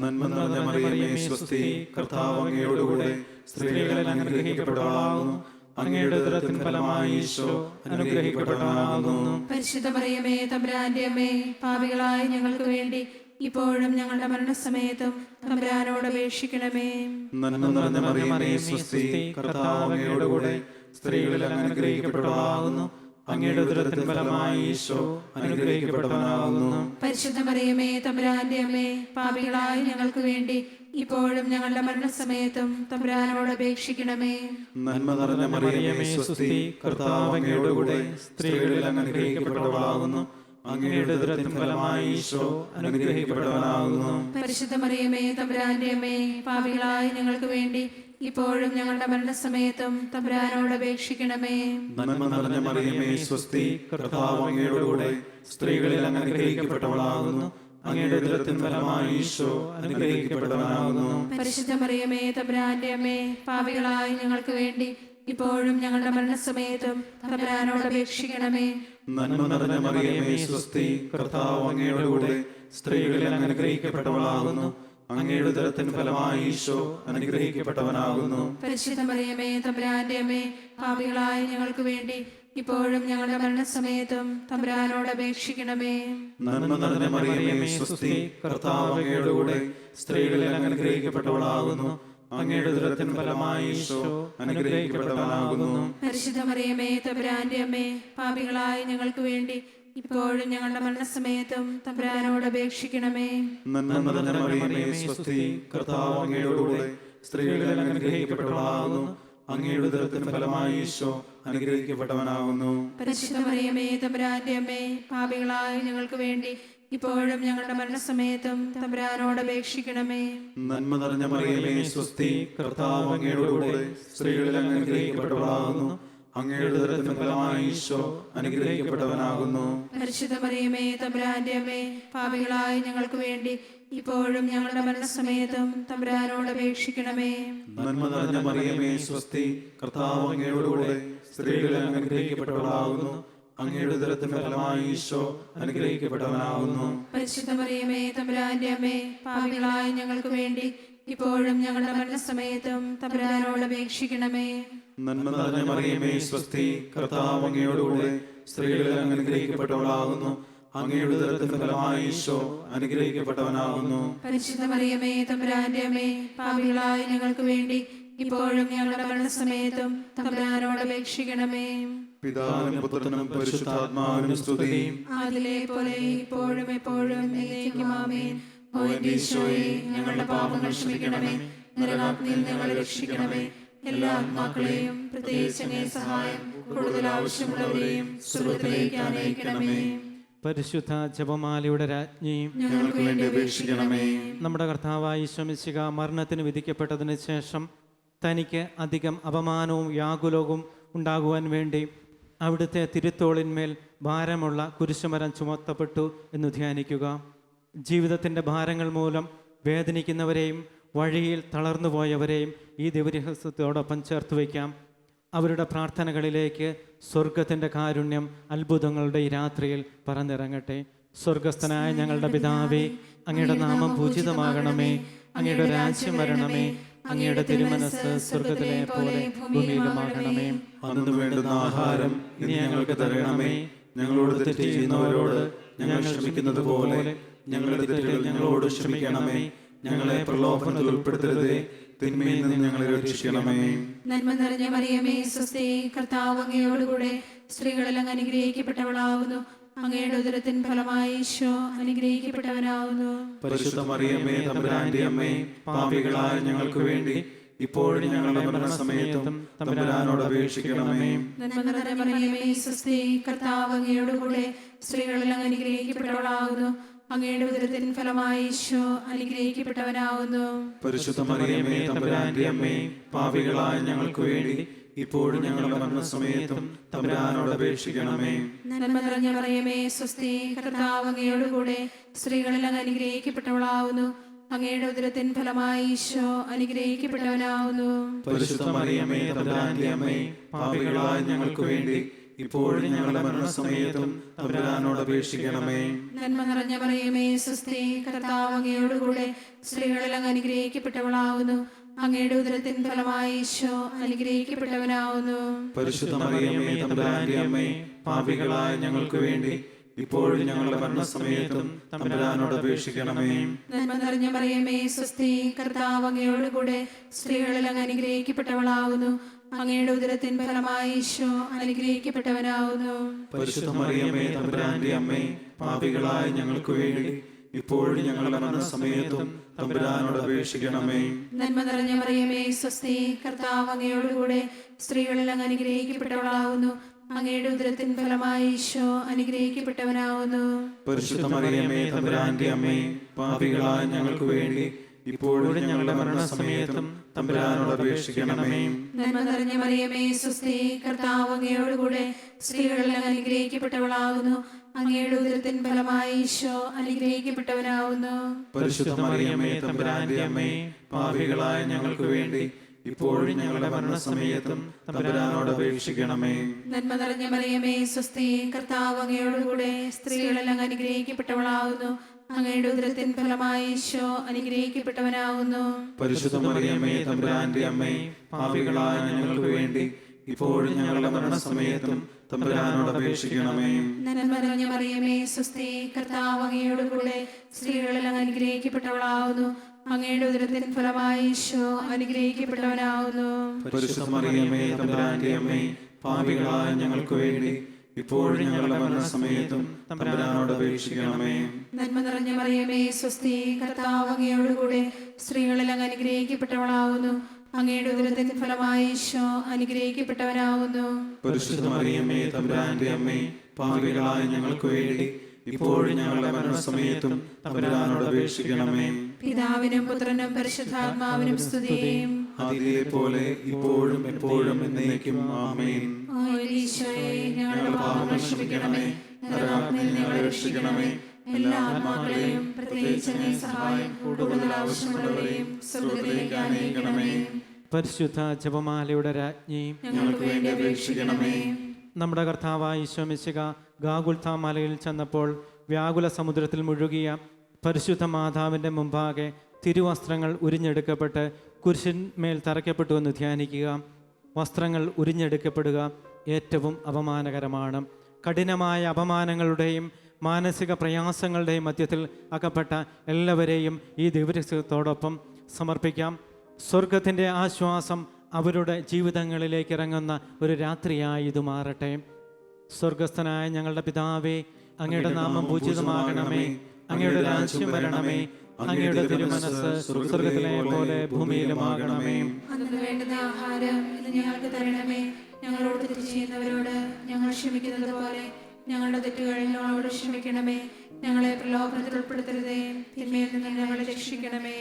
[SPEAKER 3] നന്മ നിറഞ്ഞ മറിയമേ സ്വസ്തി, കർത്താവ് അങ്ങയോടുകൂടെ സ്ത്രീകളിൽ അനുഗ്രഹിക്കപ്പെട്ടവളാകുന്നു. അങ്ങയുടെ ഉദരത്തിൻ ഫലമായി ഈശോ അനുഗ്രഹിക്കപ്പെട്ടവനാകുന്നു.
[SPEAKER 4] പരിശുദ്ധ മറിയമേ തമ്പുരാന്റെ അമ്മേ, പാപികളായ ഞങ്ങൾക്ക് വേണ്ടി ഇപ്പോഴും ഞങ്ങളുടെ മരണസമയത്തും തമ്പുരാനോട് അപേക്ഷിക്കണമേ.
[SPEAKER 3] നന്മ നിറഞ്ഞ മറിയമേ സ്വസ്തി, കർത്താവ് അങ്ങയോടുകൂടെ സ്ത്രീകളിൽ അനുഗ്രഹിക്കപ്പെട്ടവളാകുന്നു. അങ്ങയുടെ ഉദരത്തിൻ ഫലമായി ഈശോ അനുഗ്രഹിക്കപ്പെട്ടവനാകുന്നു.
[SPEAKER 4] പരിശുദ്ധ മറിയമേ തമ്പുരാന്റെ അമ്മേ, പാപികളായ ഞങ്ങൾക്ക് വേണ്ടി ഇപ്പോഴും ഞങ്ങളുടെ മരണസമയത്തും തമ്പുരാനോട് അപേക്ഷിക്കണമേ.
[SPEAKER 3] നന്മ നിറഞ്ഞ മറിയമേ സ്വസ്തി, കർത്താവ് അങ്ങയോടുകൂടെ സ്ത്രീകളിൽ അനുഗ്രഹിക്കപ്പെട്ടവളാകുന്നു. അങ്ങയുടെ ഉദരത്തിൻ ഫലമായി ഈശോ അനുഗ്രഹിക്കപ്പെട്ടവനാകുന്നു.
[SPEAKER 4] പരിശുദ്ധ മറിയമേ തമ്പുരാന്റെ അമ്മേ, പാപികളായ ഞങ്ങൾക്ക് വേണ്ടി ഇപ്പോഴും ഞങ്ങളുടെ മരണസമയത്തും തമ്പുരാനോട് അപേക്ഷിക്കണമേ.
[SPEAKER 3] നന്മ നിറഞ്ഞ മറിയമേ സ്വസ്തി, കർത്താവ് അങ്ങയോടുകൂടെ സ്ത്രീകളിൽ അനുഗ്രഹിക്കപ്പെട്ടവളാകുന്നു. അങ്ങയുടെ ഉദരത്തിൻ ഫലമായി ഈശോ അനുഗ്രഹിക്കപ്പെട്ടവനാകുന്നു.
[SPEAKER 4] പരിശുദ്ധ മറിയമേ തമ്പുരാന്റെ അമ്മേ, പാപികളായ ഞങ്ങൾക്ക് വേണ്ടി ഇപ്പോഴും ഞങ്ങളുടെ മരണസമയത്തും തമ്പുരാനോട് അപേക്ഷിക്കണമേ.
[SPEAKER 3] നന്മ നിറഞ്ഞ മറിയമേ സ്വസ്തി, കർത്താവ് അങ്ങയോടുകൂടെ സ്ത്രീകളിൽ അനുഗ്രഹിക്കപ്പെട്ടവളാകുന്നു. അങ്ങയുടെ ഉദരത്തിൻ ഫലമായി ഈശോ അനുഗ്രഹിക്കപ്പെട്ടവനാകുന്നു.
[SPEAKER 4] പരിശുദ്ധ മറിയമേ തമ്പുരാന്റെ അമ്മേ, പാപികളായ ഞങ്ങൾക്ക് വേണ്ടി ഇപ്പോഴും ഞങ്ങളുടെ മരണസമയത്തും തമ്പുരാനോട് അപേക്ഷിക്കണമേ.
[SPEAKER 3] നന്മ നിറഞ്ഞ മറിയമേ സ്വസ്തി, കർത്താവ് അങ്ങയോടുകൂടെ സ്ത്രീകളിൽ അനുഗ്രഹിക്കപ്പെട്ടവളാകുന്നു. അങ്ങയുടെ ഉദരത്തിൻ ഫലമായി ഈശോ അനുഗ്രഹിക്കപ്പെട്ടവനാകുന്നു.
[SPEAKER 4] പരിശുദ്ധ മറിയമേ തമ്പുരാന്റെ അമ്മേ, പാപികളായ ഞങ്ങൾക്ക് വേണ്ടി ഇപ്പോഴും ഞങ്ങളുടെ മരണസമയത്തും തമ്പുരാനോട് അപേക്ഷിക്കണമേ.
[SPEAKER 3] നന്മ നിറഞ്ഞ മറിയമേ സ്വസ്തി, കർത്താവ് അങ്ങയോടുകൂടെ സ്ത്രീകളിൽ അനുഗ്രഹിക്കപ്പെട്ടവളാകുന്നു. അങ്ങയുടെ ഉദരത്തിൻ ഫലമായി ഈശോ അനുഗ്രഹിക്കപ്പെട്ടവനാകുന്നു.
[SPEAKER 4] പരിശുദ്ധ മറിയമേ തമ്പുരാന്റെ അമ്മേ, പാപികളായ ഞങ്ങൾക്ക് വേണ്ടി ഇപ്പോഴും ഞങ്ങളുടെ മരണസമയത്തും തമ്പുരാനോട് അപേക്ഷിക്കണമേ.
[SPEAKER 3] നന്മ നിറഞ്ഞ മറിയമേ സ്വസ്തി, കർത്താവ് അങ്ങയോടുകൂടെ സ്ത്രീകളിൽ അനുഗ്രഹിക്കപ്പെട്ടവളാകുന്നു. അങ്ങയുടെ ഉദരത്തിൻ ഫലമായി ഈശോ അനുഗ്രഹിക്കപ്പെട്ടവനാകുന്നു.
[SPEAKER 4] പരിശുദ്ധ മറിയമേ തമ്പുരാന്റെ അമ്മേ, പാപികളായ ഞങ്ങൾക്ക് വേണ്ടി ഇപ്പോഴും ഞങ്ങളുടെ മരണസമയത്തും തമ്പുരാനോട് അപേക്ഷിക്കണമേ.
[SPEAKER 3] നന്മ നിറഞ്ഞ മറിയമേ സ്വസ്തി, കർത്താവ് അങ്ങയോടുകൂടെ സ്ത്രീകളിൽ അനുഗ്രഹിക്കപ്പെട്ടവളാകുന്നു. അങ്ങയുടെ ഉദരത്തിൻ ഫലമായി ഈശോ അനുഗ്രഹിക്കപ്പെട്ടവനാകുന്നു.
[SPEAKER 4] പരിശുദ്ധ മറിയമേ തമ്പുരാന്റെ അമ്മേ, പാപികളായ ഞങ്ങൾക്ക് വേണ്ടി ഇപ്പോഴും ഞങ്ങളുടെ മരണസമയത്തും തമ്പുരാനോട് അപേക്ഷിക്കണമേ.
[SPEAKER 3] നന്മ നിറഞ്ഞ മറിയമേ സ്വസ്തി, കർത്താവ് അങ്ങയോടുകൂടെ സ്ത്രീകളിൽ അങ്ങ് അനുഗ്രഹിക്കപ്പെട്ടവളാകുന്നു. അങ്ങയുടെ ഉദരത്തിൻ ഫലമായി ഈശോ അനുഗ്രഹിക്കപ്പെട്ടവനാകുന്നു.
[SPEAKER 4] പരിശുദ്ധ മറിയമേ തമ്പുരാന്റെ അമ്മേ, പാപികളായ ഞങ്ങൾക്ക് വേണ്ടി ഇപ്പോഴും ഞങ്ങളുടെ മരണസമയത്തും തമ്പുരാനോട് അപേക്ഷിക്കണമേ.
[SPEAKER 3] പിതാവിനും പുത്രനും പരിശുദ്ധാത്മാവിനും സ്തുതി.
[SPEAKER 4] അതിലെ പോലെ ഇപ്പോഴും എപ്പോഴും എന്നേക്കും ആമേൻ. ഓ എന്റെ ഈശോയെ, ഞങ്ങളുടെ പാപങ്ങൾ ക്ഷമിക്കണമേ, നരകാഗ്നിയിൽ ഞങ്ങളെ രക്ഷിക്കണമേ. എല്ലാ ആത്മാക്കളെയും പ്രത്യേകിച്ച് അങ്ങേ സഹായം കൂടുതൽ ആവശ്യമുള്ളവരെയും സ്വർഗ്ഗത്തിലേക്ക് ആനയിക്കണമേ.
[SPEAKER 2] പരിശുദ്ധ ജപമാലയുടെ രാജ്ഞി,
[SPEAKER 4] ഞങ്ങൾക്ക് വേണ്ടി അപേക്ഷിക്കണമേ.
[SPEAKER 2] നമ്മുടെ കർത്താവായ ഈശോ മിശിഹാ മരണത്തിന് വിധിക്കപ്പെട്ടതിന് ശേഷം തനിക്ക് അധികം അപമാനവും വ്യാകുലവും ഉണ്ടാകുവാൻ വേണ്ടി അവിടുത്തെ തിരുത്തോളിന്മേൽ ഭാരമുള്ള കുരിശുമരം ചുമത്തപ്പെട്ടു എന്ന് ധ്യാനിക്കുക. ജീവിതത്തിൻ്റെ ഭാരങ്ങൾ മൂലം വേദനിക്കുന്നവരെയും വഴിയിൽ തളർന്നുപോയവരെയും ഈ ദിവ്യരഹസ്യത്തോടൊപ്പം ചേർത്ത് വയ്ക്കാം. അവരുടെ പ്രാർത്ഥനകളിലേക്ക് സ്വർഗത്തിൻ്റെ കാരുണ്യം അത്ഭുതങ്ങളുടെ ഈ രാത്രിയിൽ പറന്നിറങ്ങട്ടെ. സ്വർഗസ്ഥനായ ഞങ്ങളുടെ പിതാവേ, അങ്ങയുടെ നാമം പൂജിതമാകണമേ, അങ്ങയുടെ രാജ്യം വരണമേ, അങ്ങയുടെ തിരുമനസ്സ് സ്വർഗത്തിലെ പോലെ ഭൂമിയിലുമാകണമേ.
[SPEAKER 3] അന്ന് വേണ്ടുന്ന ആഹാരം ഇനി ഞങ്ങൾക്ക് തരണമേ. ഞങ്ങളോട് തെറ്റ് ചെയ്യുന്നവരോട് ഞങ്ങൾ ക്ഷമിക്കുന്നത് പോലെ ഞങ്ങളുടെ തെറ്റുകൾ ഞങ്ങളോട് ക്ഷമിക്കണമേ. ഞങ്ങളെ പ്രലോഭനത്തിൽ ഉൾപ്പെടുത്തരുതേ, തിന്മയിൽ നിന്ന് ഞങ്ങളെ രക്ഷിക്കണമേ.
[SPEAKER 4] നന്മ നിറഞ്ഞ മറിയമേ സ്വസ്തി, കർത്താവ് അങ്ങയോടുകൂടെ സ്ത്രീകളിൽ അങ്ങ് അനുഗ്രഹിക്കപ്പെട്ടവളാകുന്നു. അങ്ങയുടെ ഉദരത്തിൻ ഫലമായി ഈശോ അനുഗ്രഹിക്കപ്പെട്ടവനാകുന്നു.
[SPEAKER 3] പരിശുദ്ധ മറിയമേ തമ്പുരാന്റെ അമ്മേ, പാപികളായ ഞങ്ങൾക്ക് വേണ്ടി ഇപ്പോഴും ഞങ്ങളുടെ മരണസമയത്തും തമ്പുരാനോട് അപേക്ഷിക്കണമേ.
[SPEAKER 4] നന്മ നിറഞ്ഞ മറിയമേ സ്വസ്തി, കർത്താവ് അങ്ങയോടുകൂടെ സ്ത്രീകളിൽ അങ്ങ് അനുഗ്രഹിക്കപ്പെട്ടവളാകുന്നു. അങ്ങയുടെ ഉദരത്തിൻ ഫലമായി ഈശോ അനുഗ്രഹിക്കപ്പെട്ടവനാകുന്നു.
[SPEAKER 3] പരിശുദ്ധ മറിയമേ തമ്പുരാന്റെ അമ്മേ, പാപികളായ ഞങ്ങൾക്ക് വേണ്ടി ഇപ്പോഴും ഞങ്ങളുടെ മരണസമയത്തും തമ്പുരാനോട് അപേക്ഷിക്കണമേ.
[SPEAKER 4] നന്മ നിറഞ്ഞ മറിയമേ സ്വസ്തി, കർത്താവ് അങ്ങയോടുകൂടെ സ്ത്രീകളിൽ അങ്ങ് അനുഗ്രഹിക്കപ്പെട്ടവളാകുന്നു. അങ്ങയുടെ ഉദരത്തിൻ ഫലമായി ഈശോ അനുഗ്രഹിക്കപ്പെട്ടവനാകുന്നു.
[SPEAKER 3] പരിശുദ്ധ മറിയമേ തമ്പുരാന്റെ അമ്മേ, പാപികളായ ഞങ്ങൾക്ക് വേണ്ടി ഇപ്പോഴും ഞങ്ങളുടെ മരണസമയത്തും തമ്പുരാനോട് അപേക്ഷിക്കണമേ.
[SPEAKER 4] നന്മ നിറഞ്ഞ മറിയമേ സ്വസ്തി, കർത്താവ് അങ്ങയോടുകൂടെ സ്ത്രീകളിൽ അങ്ങ് അനുഗ്രഹിക്കപ്പെട്ടവളാകുന്നു. അങ്ങയുടെ ഉദരത്തിൻ ഫലമായി ഈശോ അനുഗ്രഹിക്കപ്പെട്ടവനാകുന്നു.
[SPEAKER 3] പരിശുദ്ധ മറിയമേ തമ്പുരാന്റെ അമ്മേ, പാപികളായ ഞങ്ങൾക്ക് വേണ്ടി ഇപ്പോഴും ഞങ്ങളുടെ മരണസമയത്തും തമ്പുരാനോട് അപേക്ഷിക്കണമേ.
[SPEAKER 4] നന്മ നിറഞ്ഞ മറിയമേ സ്വസ്തി, കർത്താവ് അങ്ങയോടുകൂടെ സ്ത്രീകളിൽ അങ്ങ് അനുഗ്രഹിക്കപ്പെട്ടവളാകുന്നു. അങ്ങയുടെ ഉദരത്തിൻ ഫലമായി ഈശോ അനുഗ്രഹിക്കപ്പെട്ടവനാകുന്നു.
[SPEAKER 3] പരിശുദ്ധ മറിയമേ തമ്പുരാന്റെ അമ്മേ, പാപികളായ ഞങ്ങൾക്ക് വേണ്ടി ഇപ്പോഴും ഞങ്ങളുടെ മരണസമയത്തും തമ്പുരാനോട് അപേക്ഷിക്കണമേ.
[SPEAKER 4] നന്മ നിറഞ്ഞ മറിയമേ സ്വസ്തി, കർത്താവ് അങ്ങയോടുകൂടെ സ്ത്രീകളിൽ അങ്ങ് അനുഗ്രഹിക്കപ്പെട്ടവളാകുന്നു. അങ്ങയുടെ ഉദരത്തിൻ ഫലമായി ഈശോ അനുഗ്രഹിക്കപ്പെട്ടവനാകുന്നു.
[SPEAKER 3] പരിശുദ്ധ മറിയമേ തമ്പുരാന്റെ അമ്മേ, പാപികളായ ഞങ്ങൾക്ക് വേണ്ടി ഇപ്പോഴും ഞങ്ങളുടെ മരണസമയത്തും തമ്പുരാനോട് അപേക്ഷിക്കണമേ.
[SPEAKER 4] നന്മ നിറഞ്ഞ മറിയമേ സ്വസ്തി, കർത്താവ് അങ്ങയോടുകൂടെ സ്ത്രീകളിൽ അങ്ങ് അനുഗ്രഹിക്കപ്പെട്ടവളാകുന്നു. അങ്ങയുടെ ഉദരത്തിൻ ഫലമായി ഈശോ അനുഗ്രഹിക്കപ്പെട്ടവനാകുന്നു.
[SPEAKER 3] പരിശുദ്ധ മറിയമേ തമ്പുരാന്റെ അമ്മേ, പാപികളായ ഞങ്ങൾക്ക് വേണ്ടി ഇപ്പോഴും ഞങ്ങളുടെ മരണസമയത്തും തമ്പുരാനോട് അപേക്ഷിക്കണമേ.
[SPEAKER 4] നന്മ നിറഞ്ഞ മറിയമേ സ്വസ്തി, കർത്താവ് അങ്ങയോടുകൂടെ സ്ത്രീകളിൽ അങ്ങ് അനുഗ്രഹിക്കപ്പെട്ടവളാകുന്നു. അങ്ങയുടെ ഉദരത്തിൻ ഫലമായി ഈശോ അനുഗ്രഹിക്കപ്പെട്ടവനാകുന്നു.
[SPEAKER 3] പരിശുദ്ധ മറിയമേ തമ്പുരാന്റെ അമ്മേ, പാപികളായ ഞങ്ങൾക്ക് വേണ്ടി ഇപ്പോഴും ഞങ്ങളുടെ മരണസമയത്തും തമ്പുരാനോട് അപേക്ഷിക്കണമേ.
[SPEAKER 4] നന്മ നിറഞ്ഞ മറിയമേ സ്വസ്തി, കർത്താവ് അങ്ങയോടുകൂടെ സ്ത്രീകളിൽ അങ്ങ് അനുഗ്രഹിക്കപ്പെട്ടവളാകുന്നു. അങ്ങയുടെ ഉദരത്തിൻ ഫലമായി ഈശോ അനുഗ്രഹിക്കപ്പെട്ടവനാകുന്നു.
[SPEAKER 3] പരിശുദ്ധ മറിയമേ തമ്പുരാന്റെ അമ്മേ, പാപികളായ ഞങ്ങൾക്ക് വേണ്ടി ഇപ്പോഴും ഞങ്ങളുടെ മരണസമയത്തും തമ്പുരാനോട് അപേക്ഷിക്കണമേ.
[SPEAKER 4] നന്മ നിറഞ്ഞ മറിയമേ സ്വസ്തി, കർത്താവ് അങ്ങയോടുകൂടെ സ്ത്രീകളിൽ അങ്ങ് അനുഗ്രഹിക്കപ്പെട്ടവളാകുന്നു. അങ്ങയുടെ ഉദരത്തിൻ ഫലമായി ഈശോ അനുഗ്രഹിക്കപ്പെട്ടവനാകുന്നു.
[SPEAKER 3] പരിശുദ്ധ മറിയമേ തമ്പുരാന്റെ അമ്മേ, പാപികളായ ഞങ്ങൾക്ക് വേണ്ടി ഇപ്പോഴും ഞങ്ങളുടെ മരണസമയത്തും തമ്പുരാനോട് അപേക്ഷിക്കണമേ.
[SPEAKER 4] പിതാവിനും പുത്രനും പരിശുദ്ധാത്മാവിനും സ്തുതിയും
[SPEAKER 3] അതിലെ പോലെ ഇപ്പോഴും എപ്പോഴും എന്നേക്കും ആമേൻ.
[SPEAKER 4] ഓ ഈശോയെ,
[SPEAKER 3] ഞങ്ങളുടെ പാപങ്ങൾ ക്ഷമിക്കണമേ, നരകാഗ്നിയിൽ ഞങ്ങളെ രക്ഷിക്കണമേ.
[SPEAKER 4] എല്ലാ ആത്മാക്കളെയും പ്രത്യേകിച്ച് അങ്ങേ സഹായം കൂടുതൽ ആവശ്യമുള്ളവരെയും സ്വർഗ്ഗത്തിലേക്ക് ആനയിക്കണമേ.
[SPEAKER 2] പരിശുദ്ധ ജപമാലയുടെ രാജ്ഞി,
[SPEAKER 4] ഞങ്ങൾക്ക് വേണ്ടി അപേക്ഷിക്കണമേ.
[SPEAKER 2] നമ്മുടെ കർത്താവായ ഈശോ മിശിഹ ഗാഗുൽത്താ മലയിൽ ചെന്നപ്പോൾ വ്യാകുല സമുദ്രത്തിൽ മുഴുകിയ പരിശുദ്ധ മാതാവിൻ്റെ മുമ്പാകെ തിരുവസ്ത്രങ്ങൾ ഉരിഞ്ഞെടുക്കപ്പെട്ട് കുരിശിന്മേൽ തറയ്ക്കപ്പെട്ടു എന്ന് ധ്യാനിക്കുക. വസ്ത്രങ്ങൾ ഉരിഞ്ഞെടുക്കപ്പെടുക ഏറ്റവും അപമാനകരമാണ്. കഠിനമായ അപമാനങ്ങളുടെയും മാനസിക പ്രയാസങ്ങളുടെയും മധ്യത്തിൽ അകപ്പെട്ട എല്ലാവരെയും ഈ ദിവസത്തോടൊപ്പം സമർപ്പിക്കാം. സ്വർഗത്തിൻ്റെ ആശ്വാസം അവരുടെ ജീവിതങ്ങളിലേക്ക് ഇറങ്ങുന്ന ഒരു രാത്രിയായി ഇത് മാറട്ടെ. സ്വർഗസ്ഥനായ ഞങ്ങളുടെ പിതാവേ, അങ്ങയുടെ നാമം പൂജിതമാകണമേ, അങ്ങയുടെ രാജ്യം വരണമേ, അങ്ങയുടെ തിരുമനസ്സ് സ്വർഗത്തിലെ പോലെ ഭൂമിയിലുമാകണമേ.
[SPEAKER 4] അന്നു വേണ്ടുന്ന ആഹാരം ഇന്ന് ഞങ്ങൾക്ക് തരണമേ. ഞങ്ങളോട് തെറ്റ് ചെയ്യുന്നവരോട് ഞങ്ങൾ ക്ഷമിക്കുന്നത് പോലെ ഞങ്ങളുടെ തെറ്റുകൾ ഞങ്ങളോട് ക്ഷമിക്കണമേ. ഞങ്ങളെ പ്രലോഭനത്തിൽ ഉൾപ്പെടുത്തരുതേ, തിന്മയിൽ നിന്ന് ഞങ്ങളെ രക്ഷിക്കണമേ.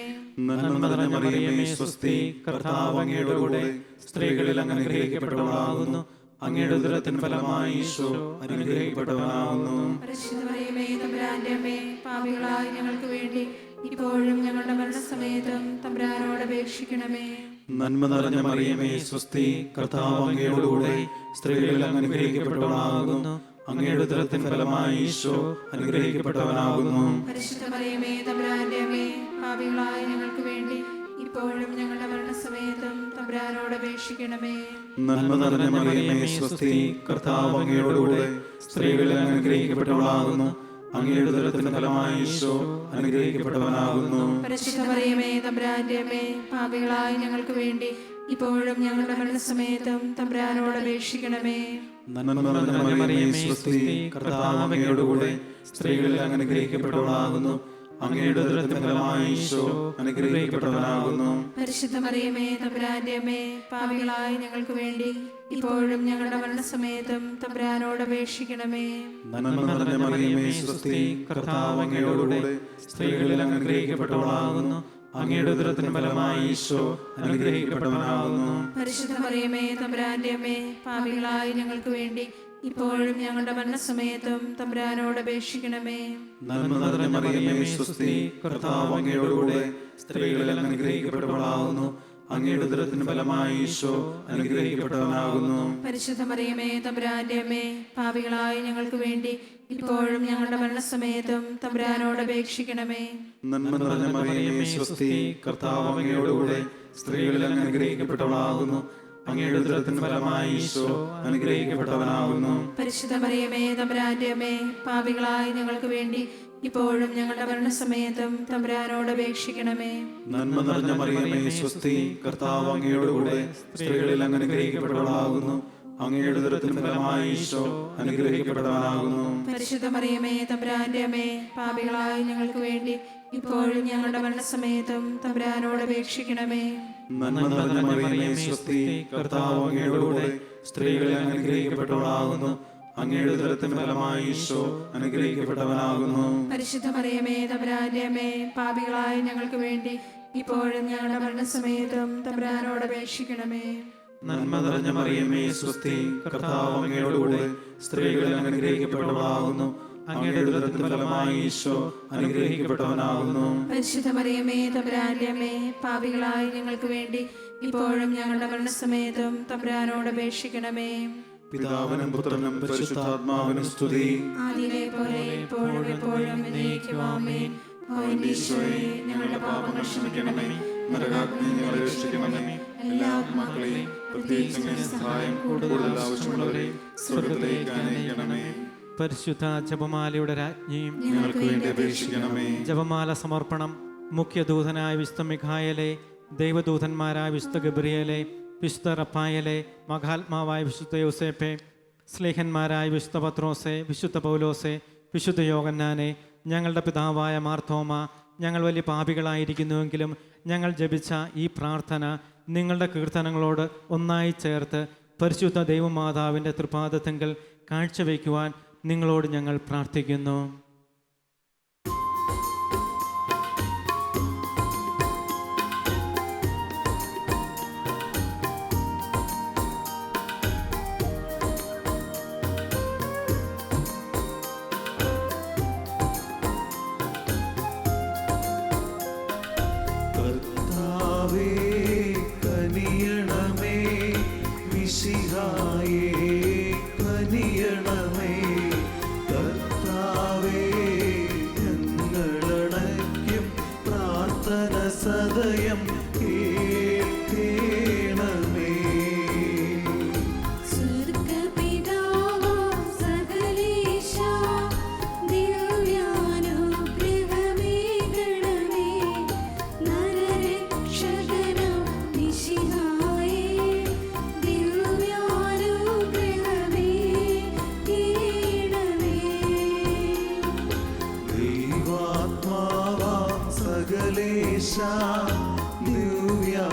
[SPEAKER 3] നന്മ നിറഞ്ഞ മറിയമേ, സ്വസ്തി, കർത്താവ് അങ്ങയുടെ കൂടെ സ്ത്രീകളിൽ അങ്ങ് അനുഗ്രഹിക്കപ്പെട്ടവളാകുന്നു. അങ്ങയുടെ ഉദരത്തിൻ ഫലമായി ഈശോ അനുഗ്രഹിക്കപ്പെട്ടവനാകുന്നു.
[SPEAKER 4] പരിശുദ്ധ മറിയമേ, തമ്പുരാന്റെ അമ്മേ, പാപികളായ ഞങ്ങൾക്ക് വേണ്ടി ഇപ്പോഴും ഞങ്ങളുടെ മരണസമയത്തും തമ്പുരാനോട് അപേക്ഷിക്കണമേ.
[SPEAKER 3] നന്മ നിറഞ്ഞ മറിയമേ, സ്വസ്തി, കർത്താവ് അങ്ങയുടെ കൂടെ സ്ത്രീകളിൽ അങ്ങ് അനുഗ്രഹിക്കപ്പെട്ടവളാകുന്നു. അങ്ങയുടെ ഉദരത്തിൻ ഫലമായി ഈശോ അനുഗ്രഹിക്കപ്പെട്ടവനാകുന്നു.
[SPEAKER 4] പരിശുദ്ധ മറിയമേ, തമ്പുരാന്റെ അമ്മേ, പാപികളായ ഞങ്ങൾക്ക് വേണ്ടി ഇപ്പോഴും ഞങ്ങളുടെ മരണസമയത്തും തമ്പുരാനോട് അപേക്ഷിക്കണമേ.
[SPEAKER 3] നന്മ നിറഞ്ഞ മറിയമേ, സ്വസ്തി, കർത്താവ് അങ്ങയുടെ കൂടെ സ്ത്രീകളിൽ അങ്ങ് അനുഗ്രഹിക്കപ്പെട്ടവളാകുന്നു. അങ്ങയുടെ ഉദരത്തിൻ ഫലമായി ഈശോ അനുഗ്രഹിക്കപ്പെട്ടവനാകുന്നു.
[SPEAKER 4] പരിശുദ്ധ മറിയമേ, തമ്പുരാന്റെ അമ്മേ, പാപികളായ ഞങ്ങൾക്ക് വേണ്ടി ഇപ്പോഴും ഞങ്ങളുടെ മരണസമയത്തും തമ്പുരാനോട് അപേക്ഷിക്കണമേ.
[SPEAKER 3] നന്മ നിറഞ്ഞ മറിയമേ, സ്വസ്തി, കർത്താവ് അങ്ങയുടെ കൂടെ സ്ത്രീകളിൽ അങ്ങ് അനുഗ്രഹിക്കപ്പെട്ടവളാകുന്നു. അങ്ങയുടെ ഉദരത്തിൻ ഫലമായി ഈശോ അനുഗ്രഹിക്കപ്പെട്ടവനാകുന്നു.
[SPEAKER 4] പരിശുദ്ധ മറിയമേ, തമ്പുരാന്റെ അമ്മേ, പാപികളായ ഞങ്ങൾക്ക് വേണ്ടി ഇപ്പോഴും ഞങ്ങളുടെ മരണസമയത്തും തമ്പുരാനോട് അപേക്ഷിക്കണമേ.
[SPEAKER 3] നന്മ നിറഞ്ഞ മറിയമേ, സ്വസ്തി, കർത്താവ് അങ്ങയുടെ കൂടെ സ്ത്രീകളിൽ അങ്ങ് അനുഗ്രഹിക്കപ്പെട്ടവളാകുന്നു. അങ്ങയുടെ ഉദരത്തിൻ ഫലമായി ഈശോ അനുഗ്രഹിക്കപ്പെട്ടവനാകുന്നു.
[SPEAKER 4] പരിശുദ്ധ മറിയമേ, തമ്പുരാന്റെ അമ്മേ, പാപികളായ ഞങ്ങൾക്ക് വേണ്ടി ഇപ്പോഴും ഞങ്ങളുടെ മരണസമയത്തും തമ്പുരാനോട് അപേക്ഷിക്കണമേ.
[SPEAKER 3] നന്മ നിറഞ്ഞ മറിയമേ, സ്വസ്തി, കർത്താവ് അങ്ങയുടെ കൂടെ സ്ത്രീകളിൽ അങ്ങ് അനുഗ്രഹിക്കപ്പെട്ടവളാകുന്നു. അങ്ങയുടെ ഉദരത്തിൻ ഫലമായി ഈശോ അനുഗ്രഹിക്കപ്പെട്ടവനാകുന്നു.
[SPEAKER 4] പരിശുദ്ധ മറിയമേ, തമ്പുരാന്റെ അമ്മേ, പാപികളായ ഞങ്ങൾക്ക് വേണ്ടി ഇപ്പോഴും ഞങ്ങളുടെ മരണസമയത്തും തമ്പുരാനോട് അപേക്ഷിക്കണമേ.
[SPEAKER 3] നന്മ നിറഞ്ഞ മറിയമേ, സ്വസ്തി, കർത്താവ് അങ്ങയുടെ കൂടെ സ്ത്രീകളിൽ അങ്ങ് അനുഗ്രഹിക്കപ്പെട്ടവളാകുന്നു. അങ്ങയുടെ ഉദരത്തിൻ ഫലമായി ഈശോ അനുഗ്രഹിക്കപ്പെട്ടവനാകുന്നു.
[SPEAKER 4] പരിശുദ്ധ മറിയമേ, തമ്പുരാന്റെ അമ്മേ, പാപികളായ ഞങ്ങൾക്ക് വേണ്ടി ഇപ്പോഴും ഞങ്ങളുടെ മരണസമയത്തും തമ്പുരാനോട് അപേക്ഷിക്കണമേ.
[SPEAKER 3] നന്മ നിറഞ്ഞ മറിയമേ, സ്വസ്തി, കർത്താവ് അങ്ങയുടെ കൂടെ സ്ത്രീകളിൽ അങ്ങ് അനുഗ്രഹിക്കപ്പെട്ടവളാകുന്നു. അങ്ങയുടെ ഉദരത്തിൻ ഫലമായി ഈശോ അനുഗ്രഹിക്കപ്പെട്ടവനാകുന്നു.
[SPEAKER 4] പരിശുദ്ധ മറിയമേ, തമ്പുരാന്റെ അമ്മേ, പാപികളായ ഞങ്ങൾക്ക് വേണ്ടി ഇപ്പോഴും ഞങ്ങളുടെ മരണസമയത്തും തമ്പുരാനോട് അപേക്ഷിക്കണമേ.
[SPEAKER 3] നന്മ നിറഞ്ഞ മറിയമേ, സ്വസ്തി, കർത്താവ് അങ്ങയുടെ കൂടെ സ്ത്രീകളിൽ അങ്ങ് അനുഗ്രഹിക്കപ്പെട്ടവളാകുന്നു. അങ്ങയുടെ ഉദരത്തിൻ ഫലമായി ഈശോ അനുഗ്രഹിക്കപ്പെട്ടവനാകുന്നു.
[SPEAKER 4] പരിശുദ്ധ മറിയമേ, തമ്പുരാന്റെ അമ്മേ, പാപികളായ ഞങ്ങൾക്ക് വേണ്ടി ഇപ്പോഴും ഞങ്ങളുടെ മരണസമയത്തും തമ്പുരാനോട് അപേക്ഷിക്കണമേ.
[SPEAKER 3] നന്മ നിറഞ്ഞ മറിയമേ, സ്വസ്തി, കർത്താവ് അങ്ങയുടെ കൂടെ സ്ത്രീകളിൽ അങ്ങ് അനുഗ്രഹിക്കപ്പെട്ടവളാകുന്നു. അങ്ങയുടെ ഉദരത്തിൻ ഫലമായി ഈശോ അനുഗ്രഹിക്കപ്പെട്ടവനാകുന്നു.
[SPEAKER 4] പരിശുദ്ധ മറിയമേ, തമ്പുരാന്റെ അമ്മേ, പാപികളായ ഞങ്ങൾക്ക് വേണ്ടി ഇപ്പോഴും ഞങ്ങളുടെ മരണസമയത്തും തമ്പുരാനോട് അപേക്ഷിക്കണമേ.
[SPEAKER 3] പിതാവിനും പുത്രനും പരിശുദ്ധാത്മാവിനും സ്തുതി.
[SPEAKER 4] ആദിയിലെ പോലെ ഇപ്പോഴും എപ്പോഴും എന്നേക്കും ആമേൻ. ഓ എൻ്റെ ഈശോയെ, ഞങ്ങളുടെ പാപങ്ങൾ ക്ഷമിക്കണമേ,
[SPEAKER 3] നരകാഗ്നി ഞങ്ങളെ രക്ഷിക്കണമേ. എല്ലാ ആത്മാക്കളെയും പ്രത്യേകിച്ച് അങ്ങയുടെ സഹായം കൂടുതൽ ആവശ്യമുള്ളവരെ സ്വർഗ്ഗത്തിലേക്ക് അനയിക്കണമേ.
[SPEAKER 2] പരിശുദ്ധ ജപമാലയുടെ രാജ്ഞിയും
[SPEAKER 3] ഞങ്ങൾക്ക് വേണ്ടി അപേക്ഷിക്കണമേ.
[SPEAKER 2] ജപമാല സമർപ്പണം. മുഖ്യദൂതനായ വിശുദ്ധ മിഖായേലെ, ദൈവദൂതന്മാരായ വിശുദ്ധ ഗബ്രിയേലെ, വിശുദ്ധ റഫായേലെ, മഹാത്മാവായ വിശുദ്ധ യോസേപ്പെ, സ്ലേഹന്മാരായ വിശുദ്ധ പത്രോസെ, വിശുദ്ധ പൗലോസെ, വിശുദ്ധ യോഹന്നാനെ, ഞങ്ങളുടെ പിതാവായ മാർത്തോമ, ഞങ്ങൾ വലിയ പാപികളായിരിക്കുന്നുവെങ്കിലും ഞങ്ങൾ ജപിച്ച ഈ പ്രാർത്ഥന നിങ്ങളുടെ കീർത്തനങ്ങളോട് ഒന്നായി ചേർത്ത് പരിശുദ്ധ ദൈവമാതാവിൻ്റെ തൃപാദത്തെങ്കിൽ കാഴ്ചവെക്കുവാൻ നിങ്ങളോട് ഞങ്ങൾ പ്രാർത്ഥിക്കുന്നു.
[SPEAKER 3] കർത്താവേ കനിയണമേ, മിശിഹായേ കനിയണമേ. സദയം കേൾക്കണമേ.
[SPEAKER 5] സ്വർഗ്ഗപിതാവാം സകലേശാ, ദിവ്യാനുഗ്രഹമേകണമേ. നരരക്ഷകനാം മിശിഹായേ, ദിവ്യാനുഗ്രഹമേകണമേ.
[SPEAKER 3] ദൈവാത്മാവാം സകലേശ ദിവ്യാ